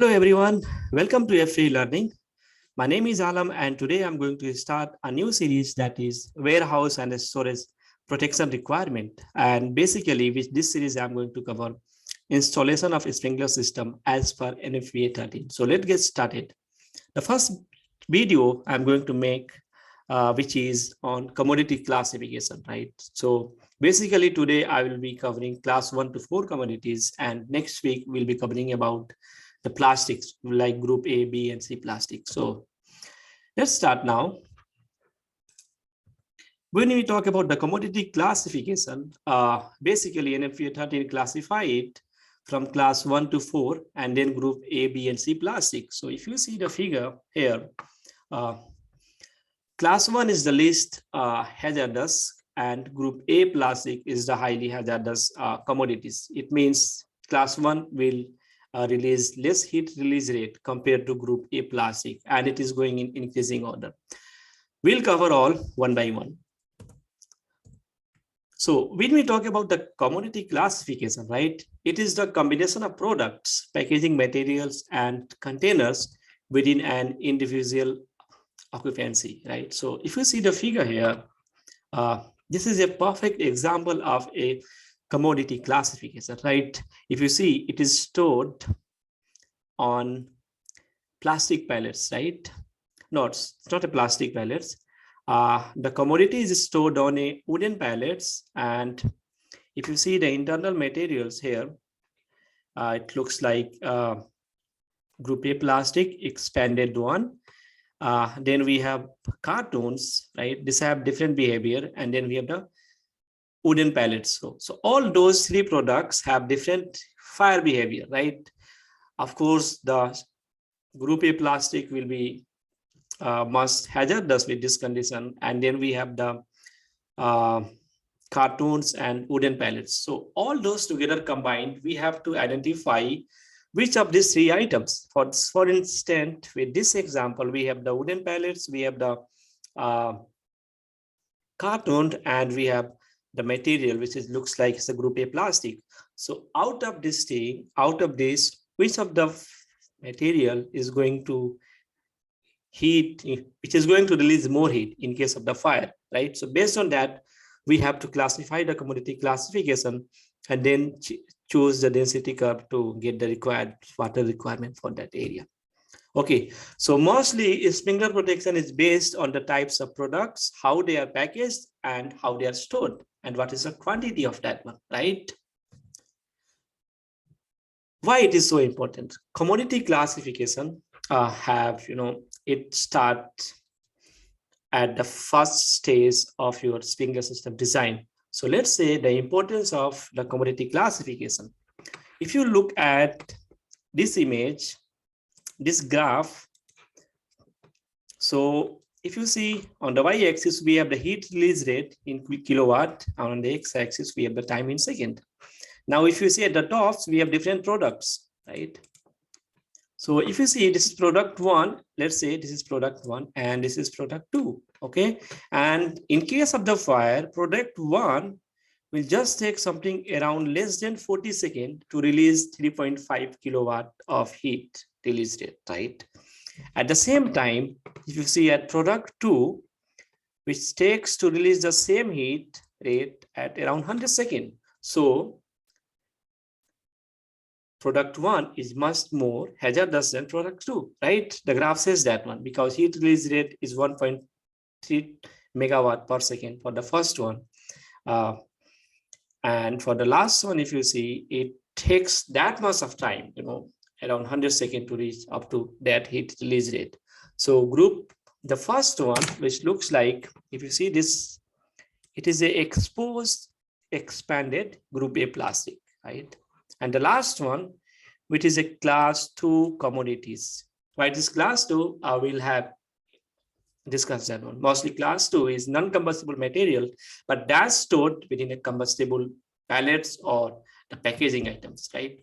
Hello everyone, welcome to FA Learning. My name is Alam and today I'm going to start a new series that is warehouse and storage protection requirement. And basically with this series I'm going to cover installation of a sprinkler system as per NFPA 13. So let's get started. The first video I'm going to make which is on commodity classification, right? So basically today I will be covering class 1 to 4 commodities, and next week we'll be covering about the plastics like group A, B, and C plastic. So let's start now. When we talk about the commodity classification, basically NFPA 13 classify it from class 1 to 4 and then group A, B, and C plastic. So if you see the figure here, class 1 is the least hazardous and group A plastic is the highly hazardous commodities. It means class 1 will release less heat release rate compared to group A plastic, and it is going in increasing order. We'll cover all one by one. So when we talk about the commodity classification, right, it is the combination of products, packaging materials, and containers within an individual occupancy, right? So if you see the figure here, this is a perfect example of a commodity classification, right? If you see, it is stored on plastic pallets, right? No, it's not a plastic pallets. The commodity is stored on a wooden pallets, and if you see the internal materials here, it looks like group A plastic expanded one. Then we have cartons, right? These have different behavior, and then we have the wooden pallets. So all those three products have different fire behavior, right? Of course, the group A plastic will be most hazardous with this condition, and then we have the cartons and wooden pallets. So all those together combined, we have to identify which of these three items. For instance, with this example, we have the wooden pallets, we have the carton, and we have the material which is looks like it's a group A plastic. So out of this, which of the material is going to heat, which is going to release more heat in case of the fire, right? So based on that, we have to classify the commodity classification and then choose the density curve to get the required water requirement for that area. Okay, so mostly sprinkler protection is based on the types of products, how they are packaged, and how they are stored, and what is the quantity of that one, right? Why it is so important? Commodity classification it starts at the first stage of your sprinkler system design. So let's say the importance of the commodity classification. If you look at this image, this graph, so if you see on the y-axis, we have the heat release rate in kilowatt, and on the x-axis, we have the time in second. Now, if you see at the tops, we have different products, right? So if you see this is product 1, let's say this is product 1 and this is product 2, okay? And in case of the fire, product 1 will just take something around less than 40 seconds to release 3.5 kilowatt of heat release rate, right? At the same time, if you see at product 2, which takes to release the same heat rate at around 100 seconds. So product 1 is much more hazardous than product 2, right? The graph says that one, because heat release rate is 1.3 megawatt per second for the first one. And for the last one, if you see, it takes that much of time, around 100 seconds to reach up to that heat release rate. So the first one, which looks like, if you see this, it is a exposed, expanded group A plastic, right? And the last one, which is a class 2 commodities. Why this class 2? I will have discussed that one. Mostly class 2 is non-combustible material, but that's stored within a combustible pallets or the packaging items, right?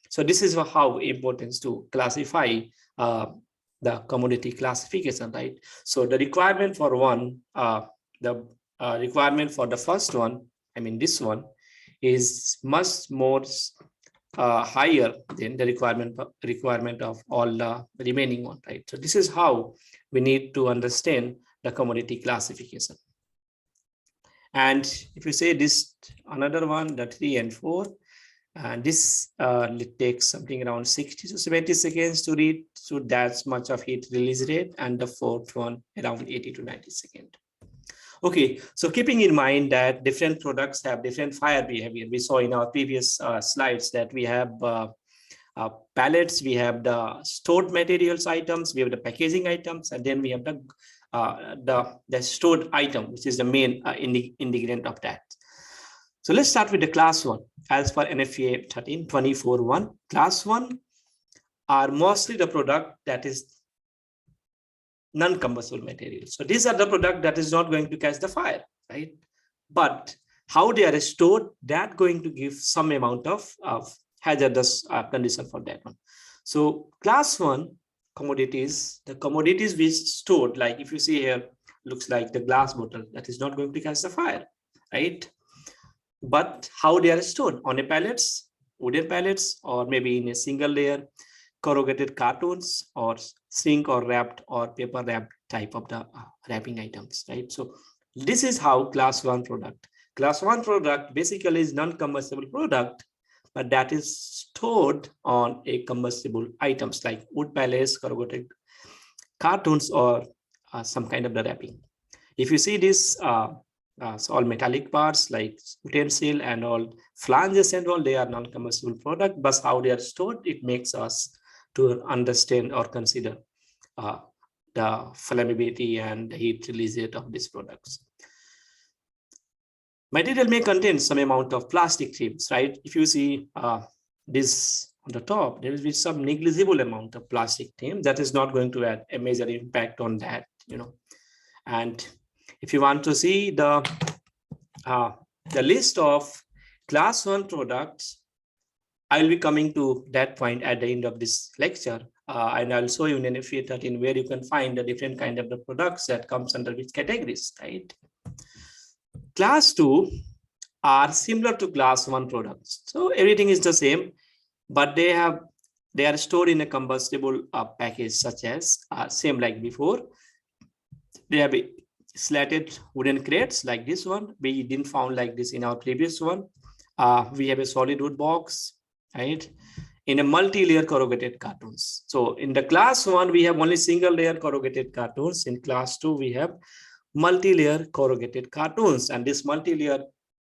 So this is how important to classify the commodity classification, right? So the requirement for one, the requirement for the first one, I mean this one, is much more higher than the requirement of all the remaining one, right? So this is how we need to understand the commodity classification. And if you say this another one, the 3 and 4, and this takes something around 60 to 70 seconds to read, so that's much of heat release rate, and the fourth one around 80 to 90 seconds. Okay, so keeping in mind that different products have different fire behavior, we saw in our previous slides that we have pallets, we have the stored materials items, we have the packaging items, and then we have the stored item, which is the main ingredient of that. So let's start with the class 1. As for NFPA 13.24.1, class 1 are mostly the product that is non-combustible materials. So these are the product that is not going to catch the fire, right? But how they are stored, that going to give some amount of hazardous condition for that one. So class 1 commodities, the commodities which stored, like if you see here, looks like the glass bottle, that is not going to catch the fire, right? But how they are stored on a pallets, wooden pallets, or maybe in a single layer, corrugated cartons, or shrink or wrapped or paper wrapped type of the wrapping items, right? So this is how class 1 product. Class 1 product basically is non-combustible product, but that is stored on a combustible items like wood pallets, corrugated cartons, or some kind of the wrapping. If you see this, so all metallic parts like utensil and all flanges and all, they are non-combustible product, but how they are stored, it makes us to understand or consider the flammability and the heat release rate of these products. Material may contain some amount of plastic films, right? If you see this on the top, there will be some negligible amount of plastic film that is not going to add a major impact on that, you know. And if you want to see the list of class 1 products, I'll be coming to that point at the end of this lecture, and I'll show you in NFPA 13 where you can find the different kind of the products that comes under which categories, right? Class 2 are similar to class 1 products, so everything is the same, but they are stored in a combustible package, such as same like before. They have slatted wooden crates like this one. We didn't found like this in our previous one. We have a solid wood box, right? In a multi-layer corrugated cartons. So in the class 1, we have only single layer corrugated cartons. In class 2, we have multi-layer corrugated cartons, and this multi-layer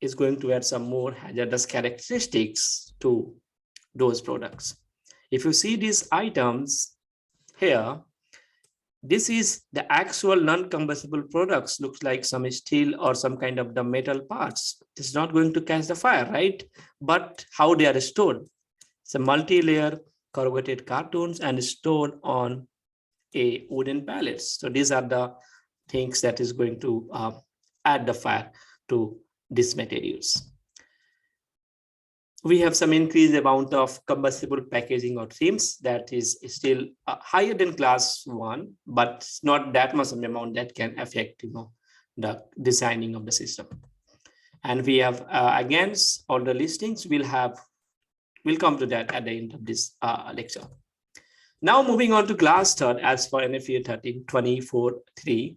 is going to add some more hazardous characteristics to those products. If you see these items here, this is the actual non-combustible products, looks like some steel or some kind of the metal parts. It's not going to catch the fire, right? But how they are stored? It's a multi-layer corrugated cartons and stored on a wooden pallets. So these are the things that is going to add the fire to these materials. We have some increased amount of combustible packaging or themes that is still higher than class 1, but not that much of an amount that can affect, you know, the designing of the system. And we have against all the listings, we'll come to that at the end of this lecture. Now moving on to class 3, as for NFPA 13.24.3.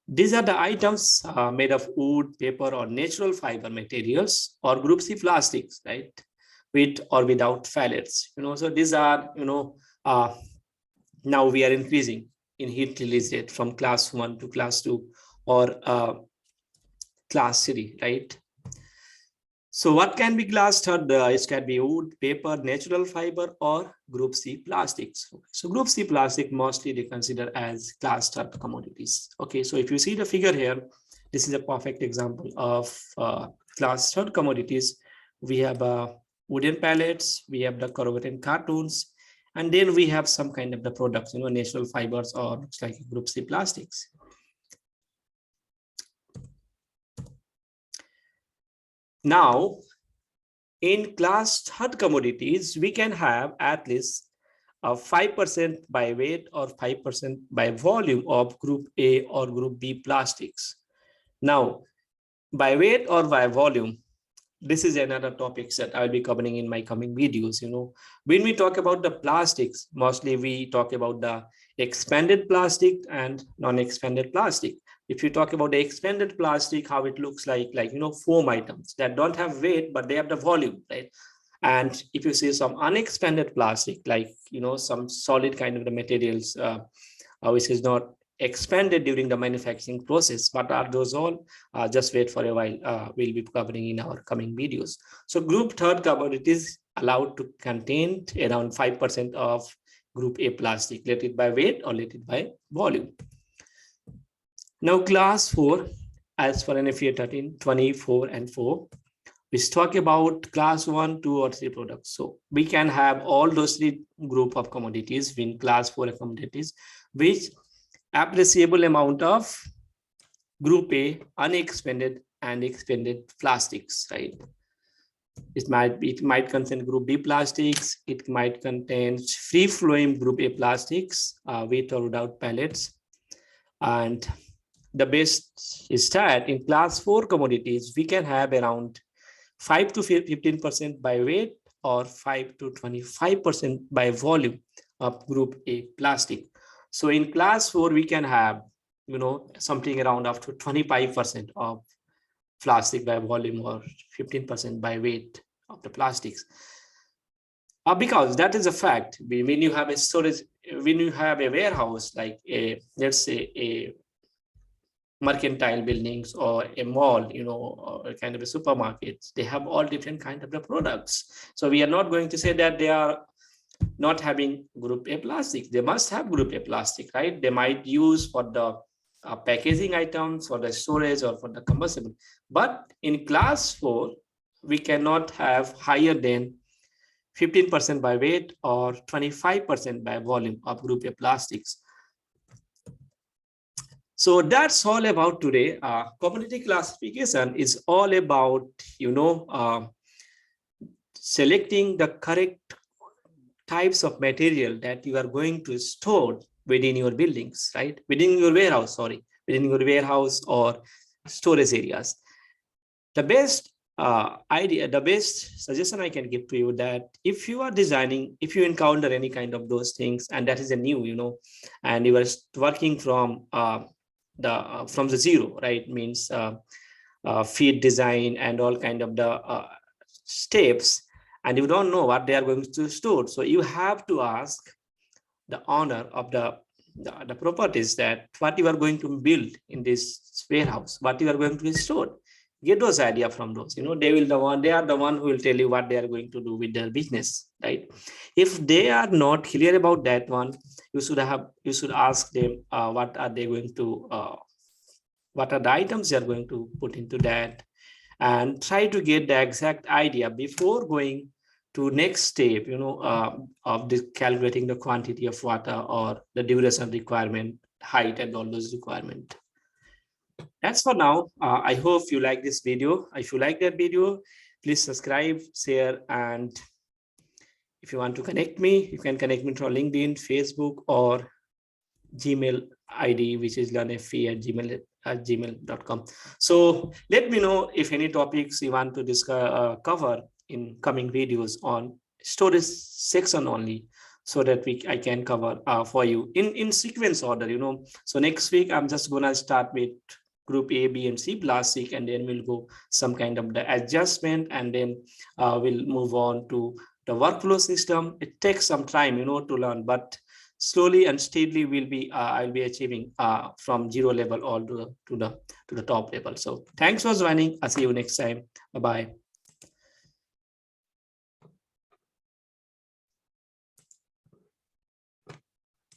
These are the items made of wood, paper, or natural fiber materials, or group C plastics, right? With or without phthalates. You know, so these are, you know, now we are increasing in heat release rate from class 1 to class 2 or class 3, right? So what can be class 3? It can be wood, paper, natural fiber, or group C plastics. So group C plastic mostly they consider as class 3 commodities. Okay, so if you see the figure here, this is a perfect example of class 3 commodities. We have wooden pallets, we have the corrugated cartons, and then we have some kind of the products, you know, natural fibers or looks like group C plastics. Now, in class 3 commodities, we can have at least 5% by weight or 5% by volume of group A or group B plastics. Now, by weight or by volume, this is another topic that I'll be covering in my coming videos. When we talk about the plastics, mostly we talk about the expanded plastic and non-expanded plastic. If you talk about the expanded plastic, how it looks like foam items that don't have weight, but they have the volume, right? And if you see some unexpanded plastic, like some solid kind of the materials, which is not expanded during the manufacturing process. What are those all? Just wait for a while. We'll be covering in our coming videos. So group third commodities allowed to contain around 5% of group A plastic, let it by weight or let it by volume. Now class 4, as per NFPA 13, 24 and 4, we talk about class 1, 2 or 3 products. So we can have all those 3 group of commodities in class 4 commodities, which appreciable amount of group A unexpanded and expanded plastics, right? It might contain group B plastics. It might contain free flowing group A plastics with or without pellets. And the best is that in class 4 commodities, we can have around 5 to 15% by weight or 5 to 25% by volume of group A plastic. So in class 4, we can have, something around up to 25% of plastic by volume or 15% by weight of the plastics. Because that is a fact. When you have a storage, when you have a warehouse, like let's say a mercantile buildings or a mall, or a kind of a supermarket, they have all different kind of the products. So we are not going to say that they are not having group A plastic. They must have group A plastic, right? They might use for the packaging items, for the storage or for the combustible. But in class 4, we cannot have higher than 15% by weight or 25% by volume of group A plastics. So that's all about today. Commodity classification is all about, selecting the correct types of material that you are going to store within your buildings, right? Within your warehouse, within your warehouse or storage areas. The best the best suggestion I can give to you, that if you are designing, if you encounter any kind of those things, and that is a new, and you are working from the zero, right? Means feed design and all kind of the steps, and you don't know what they are going to store. So you have to ask the owner of the properties that what you are going to build in this warehouse, what you are going to store. Get those ideas from those. They are the one who will tell you what they are going to do with their business, right? If they are not clear about that one, you should ask them what are they going to what are the items they are going to put into that, and try to get the exact idea before going to next step, of calculating the quantity of water or the duration requirement, height, and all those requirements. That's for now. I hope you like this video. If you like that video, please subscribe, share, and if you want to connect me, you can connect me through LinkedIn, Facebook, or Gmail ID, which is learnfp@gmail.com. So let me know if any topics you want to discuss, cover in coming videos on storage section only, so that I can cover for you in sequence order. So next week I'm just gonna start with group A, B, and C plastic, and then we'll go some kind of the adjustment, and then we'll move on to the workflow system. It takes some time, to learn, but slowly and steadily I'll be achieving from 0 level all to the top level. So thanks for joining. I'll see you next time. Bye bye.